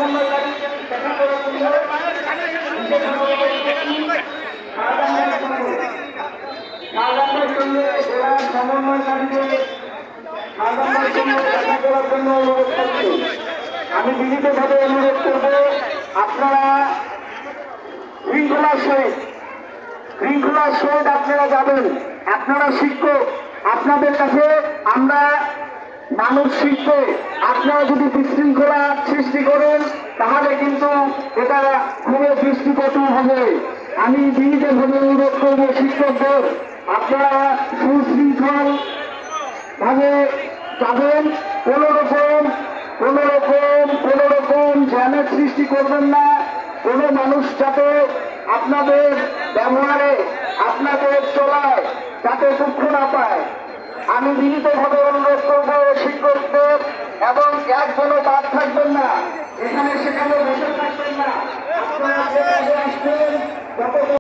সমন্বয়কারী দেখা করার জন্য সাধারণের সঙ্গে জেলার সমন্বয়কারীদের সাধারণের সঙ্গে দেখা করার জন্য অনুরোধ করছি। আমি বিনীতভাবে অনুরোধ করব আপনারা শৃঙ্খলার সহিত আপনারা যাবেন। আপনারা শিক্ষক, আপনাদের কাছে আমরা মানুষ শিখবে। আপনারা যদি বিশৃঙ্খলা সৃষ্টি করেন তাহলে কিন্তু এটা খুবই দৃষ্টিকটু হবে। আমি বিনীতভাবে অনুরোধ করব শিক্ষকদের, আপনারা সুশৃঙ্খল ভাবে যাবেন। কোনো রকম জ্ঞানের সৃষ্টি করবেন না। কোনো মানুষ যাতে আপনাদের ব্যবহারে, আপনাদের চলায় যাতে দুঃখ না পায়। আমি বিনীতভাবে অনুরোধ করব শিক্ষকদের, এবং একজনও বাদ থাকবেন না, এখানে সেখানে বসে থাকবেন না। আপনারা আসবেন।